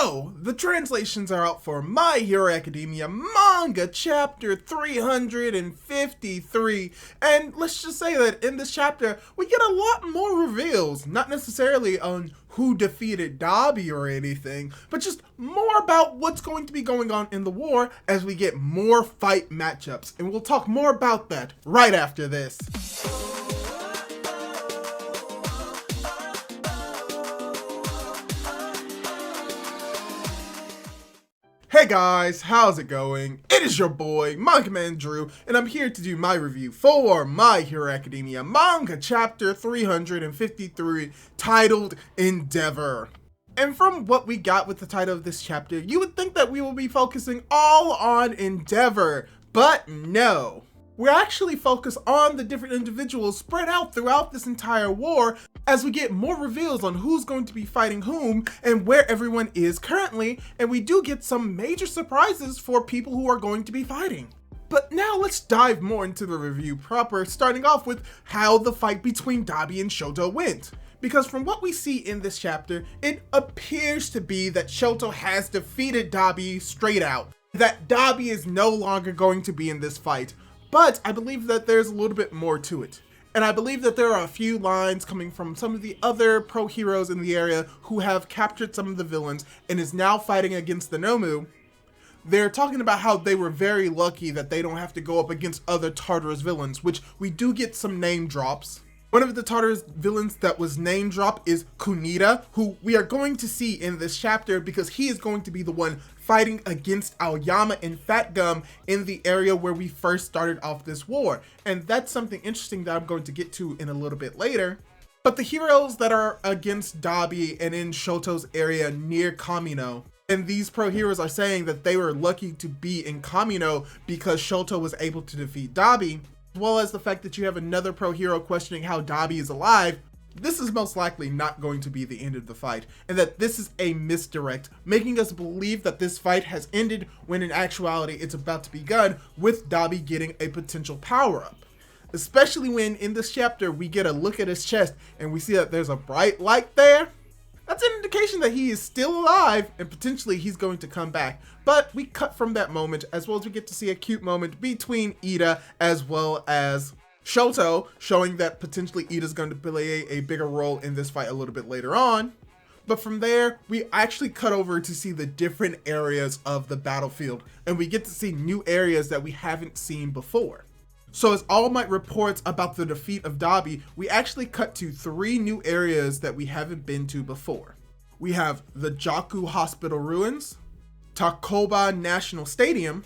So, the translations are out for My Hero Academia Manga Chapter 353, and let's just say that in this chapter, we get a lot more reveals, not necessarily on who defeated Dabi or anything, but just more about what's going to be going on in the war as we get more fight matchups, and we'll talk more about that right after this. Hey guys, how's it going? It is your boy, Manga Man Drew, and I'm here to do my review for My Hero Academia Manga Chapter 353, titled Endeavor. And from what we got with the title of this chapter, you would think that we will be focusing all on Endeavor, but no. We're actually focused on the different individuals spread out throughout this entire war as we get more reveals on who's going to be fighting whom and where everyone is currently, and we do get some major surprises for people who are going to be fighting. But now let's dive more into the review proper, starting off with how the fight between Dabi and Shoto went. Because from what we see in this chapter, it appears to be that Shoto has defeated Dabi straight out, that Dabi is no longer going to be in this fight. But I believe that there's a little bit more to it. And I believe that there are a few lines coming from some of the other pro heroes in the area who have captured some of the villains and is now fighting against the Nomu. They're talking about how they were very lucky that they don't have to go up against other Tartarus villains, which we do get some name drops. One of the Tartarus villains that was name dropped is Kunita, who we are going to see in this chapter because he is going to be the one fighting against Aoyama and Fat Gum in the area where we first started off this war. And that's something interesting that I'm going to get to in a little bit later. But the heroes that are against Dabi and in Shoto's area near Kamino, and these pro heroes are saying that they were lucky to be in Kamino because Shoto was able to defeat Dabi, as well as the fact that you have another pro hero questioning how Dabi is alive. This is most likely not going to be the end of the fight, and that this is a misdirect, making us believe that this fight has ended when in actuality it's about to begun, with Dabi getting a potential power-up. Especially when in this chapter we get a look at his chest and we see that there's a bright light there. That's an indication that he is still alive and potentially he's going to come back. But we cut from that moment, as well as we get to see a cute moment between Ida as well as Shoto, showing that potentially Ida's going to play a bigger role in this fight a little bit later on. But from there, we actually cut over to see the different areas of the battlefield, and we get to see new areas that we haven't seen before. So as All Might reports about the defeat of Dabi, we actually cut to 3 new areas that we haven't been to before. We have the Jaku Hospital ruins, Takoba National Stadium,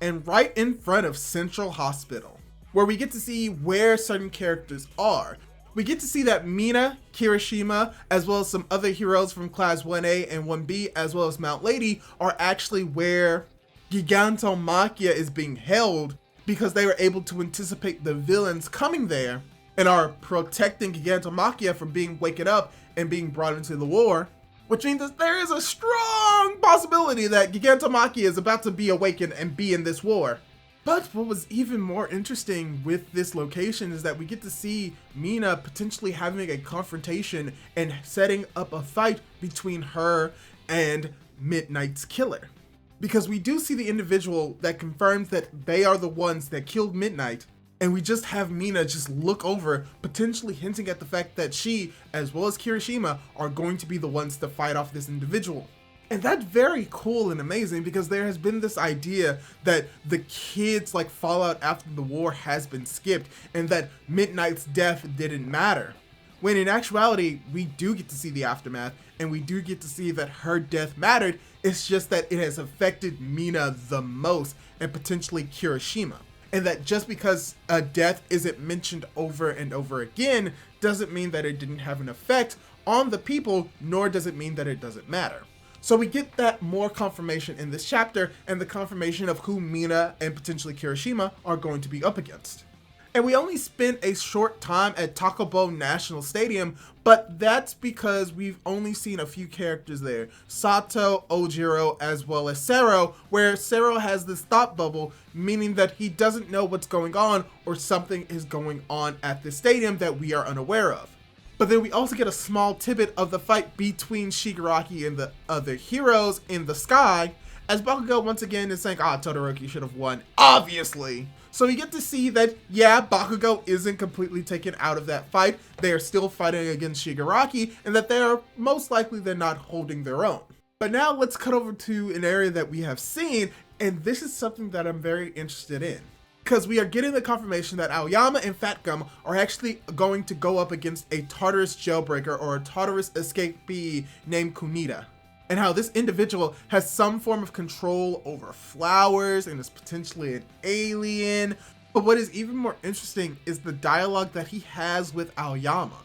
and right in front of Central Hospital, where we get to see where certain characters are. We get to see that Mina, Kirishima, as well as some other heroes from Class 1A and 1B, as well as Mount Lady, are actually where Gigantomachia is being held, because they were able to anticipate the villains coming there and are protecting Gigantomachia from being waken up and being brought into the war, which means that there is a strong possibility that Gigantomachia is about to be awakened and be in this war. But what was even more interesting with this location is that we get to see Mina potentially having a confrontation and setting up a fight between her and Midnight's killer. Because we do see the individual that confirms that they are the ones that killed Midnight, and we just have Mina just look over, potentially hinting at the fact that she, as well as Kirishima, are going to be the ones to fight off this individual. And that's very cool and amazing, because there has been this idea that the kids' fallout after the war has been skipped, and that Midnight's death didn't matter. When in actuality, we do get to see the aftermath, and we do get to see that her death mattered. It's just that it has affected Mina the most, and potentially Kirishima. And that just because a death isn't mentioned over and over again, doesn't mean that it didn't have an effect on the people, nor does it mean that it doesn't matter. So we get that more confirmation in this chapter, and the confirmation of who Mina and potentially Kirishima are going to be up against. And we only spent a short time at Takoba National Stadium, but that's because we've only seen a few characters there. Sato, Ojiro, as well as Sero, where Sero has this thought bubble, meaning that he doesn't know what's going on or something is going on at the stadium that we are unaware of. But then we also get a small tidbit of the fight between Shigaraki and the other heroes in the sky, as Bakugo once again is saying, Todoroki should have won, obviously. So we get to see that, yeah, Bakugo isn't completely taken out of that fight. They are still fighting against Shigaraki, and that they are most likely they're not holding their own. But now let's cut over to an area that we have seen, and this is something that I'm very interested in. Because we are getting the confirmation that Aoyama and Fat Gum are actually going to go up against a Tartarus jailbreaker or a Tartarus escapee named Kunita. And how this individual has some form of control over flowers and is potentially an alien. But what is even more interesting is the dialogue that he has with Aoyama.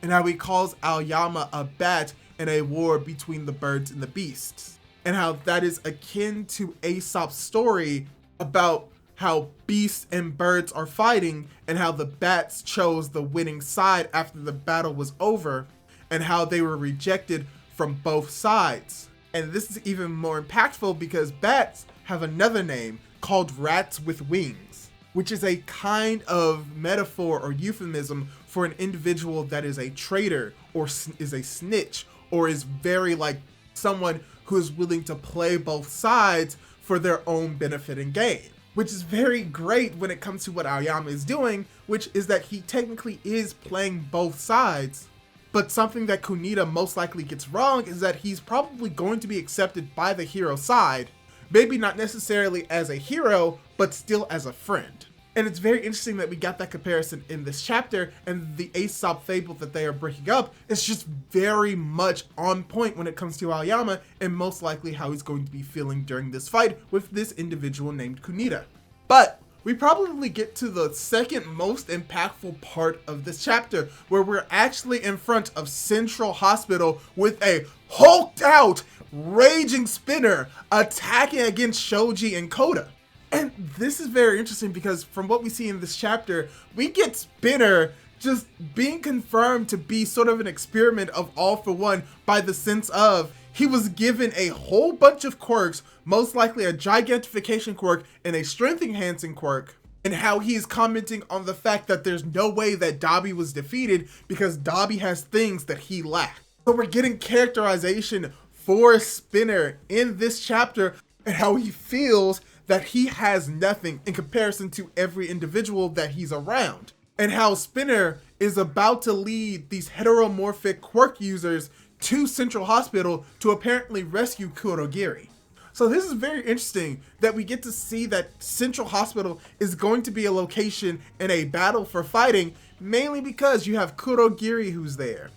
And how he calls Aoyama a bat in a war between the birds and the beasts. And how that is akin to Aesop's story about how beasts and birds are fighting and how the bats chose the winning side after the battle was over and how they were rejected from both sides. And this is even more impactful because bats have another name called rats with wings, which is a kind of metaphor or euphemism for an individual that is a traitor or is a snitch or is very like someone who is willing to play both sides for their own benefit and gain. Which is very great when it comes to what Aoyama is doing, which is that he technically is playing both sides. But something that Kunita most likely gets wrong is that he's probably going to be accepted by the hero side, maybe not necessarily as a hero, but still as a friend. And it's very interesting that we got that comparison in this chapter, and the Aesop fable that they are breaking up is just very much on point when it comes to Aoyama and most likely how he's going to be feeling during this fight with this individual named Kunita. But we probably get to the second most impactful part of this chapter, where we're actually in front of Central Hospital with a hulked out, raging Spinner attacking against Shoji and Koda. And this is very interesting because from what we see in this chapter, we get Spinner just being confirmed to be sort of an experiment of All for One by the sense of he was given a whole bunch of quirks, most likely a gigantification quirk and a strength enhancing quirk, and how he's commenting on the fact that there's no way that Dabi was defeated because Dabi has things that he lacked. So we're getting characterization for Spinner in this chapter and how he feels that he has nothing in comparison to every individual that he's around, and how Spinner is about to lead these heteromorphic quirk users to Central Hospital to apparently rescue Kurogiri. So this is very interesting that we get to see that Central Hospital is going to be a location in a battle for fighting, mainly because you have Kurogiri who's there.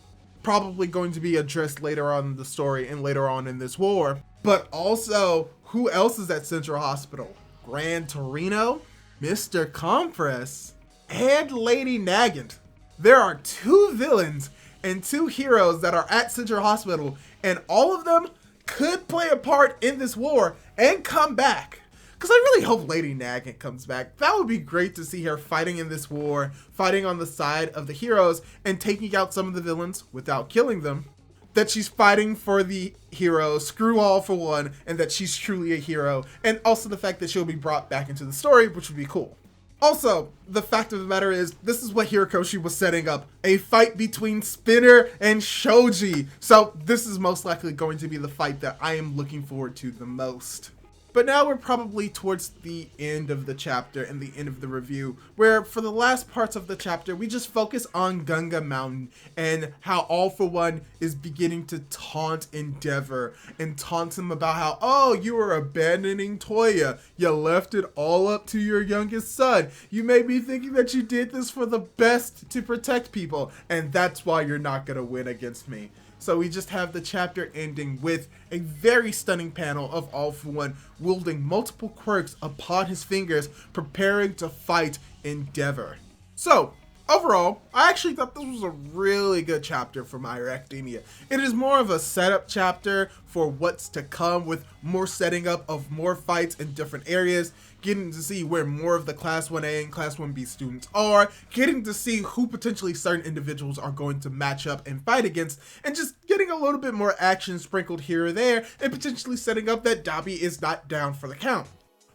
Probably going to be addressed later on in the story and later on in this war. But also, who else is at Central Hospital? Gran Torino, Mr. Compress, and Lady Nagant. There are 2 villains and 2 heroes that are at Central Hospital, and all of them could play a part in this war and come back. Because I really hope Lady Nagant comes back. That would be great to see her fighting in this war, fighting on the side of the heroes and taking out some of the villains without killing them. That she's fighting for the hero, screw All for One, and that she's truly a hero, and also the fact that she'll be brought back into the story, which would be cool. Also, the fact of the matter is, this is what Hirokoshi was setting up, a fight between Spinner and Shoji. So this is most likely going to be the fight that I am looking forward to the most. But now we're probably towards the end of the chapter and the end of the review, where for the last parts of the chapter, we just focus on Gunga Mountain and how All for One is beginning to taunt Endeavor and taunt him about how, oh, you were abandoning Toya. You left it all up to your youngest son. You may be thinking that you did this for the best to protect people, and that's why you're not gonna win against me. So we just have the chapter ending with a very stunning panel of All for One wielding multiple quirks upon his fingers, preparing to fight Endeavor. So overall, I actually thought this was a really good chapter for My Hero Academia. It is more of a setup chapter for what's to come, with more setting up of more fights in different areas, getting to see where more of the Class 1A and Class 1B students are, getting to see who potentially certain individuals are going to match up and fight against, and just getting a little bit more action sprinkled here or there, and potentially setting up that Dabi is not down for the count.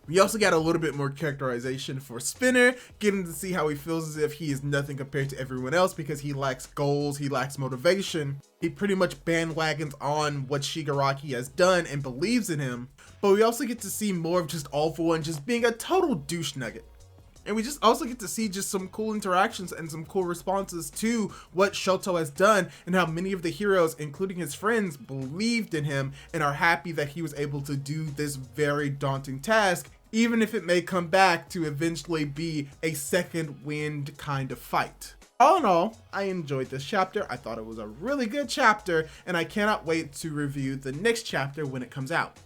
We also got a little bit more characterization for Spinner, getting to see how he feels as if he is nothing compared to everyone else because he lacks goals, he lacks motivation. He pretty much bandwagons on what Shigaraki has done and believes in him. But we also get to see more of just All For One just being a total douche nugget. And we just also get to see just some cool interactions and some cool responses to what Shoto has done and how many of the heroes, including his friends, believed in him and are happy that he was able to do this very daunting task, even if it may come back to eventually be a second wind kind of fight. All in all, I enjoyed this chapter. I thought it was a really good chapter, and I cannot wait to review the next chapter when it comes out.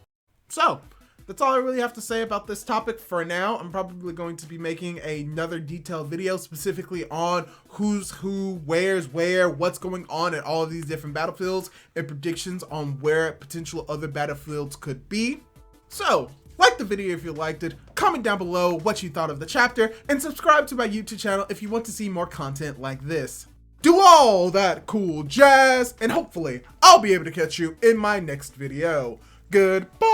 So, that's all I really have to say about this topic for now. I'm probably going to be making another detailed video specifically on who's who, where's where, what's going on at all of these different battlefields, and predictions on where potential other battlefields could be. So, like the video if you liked it, comment down below what you thought of the chapter, and subscribe to my YouTube channel if you want to see more content like this. Do all that cool jazz, and hopefully I'll be able to catch you in my next video. Goodbye!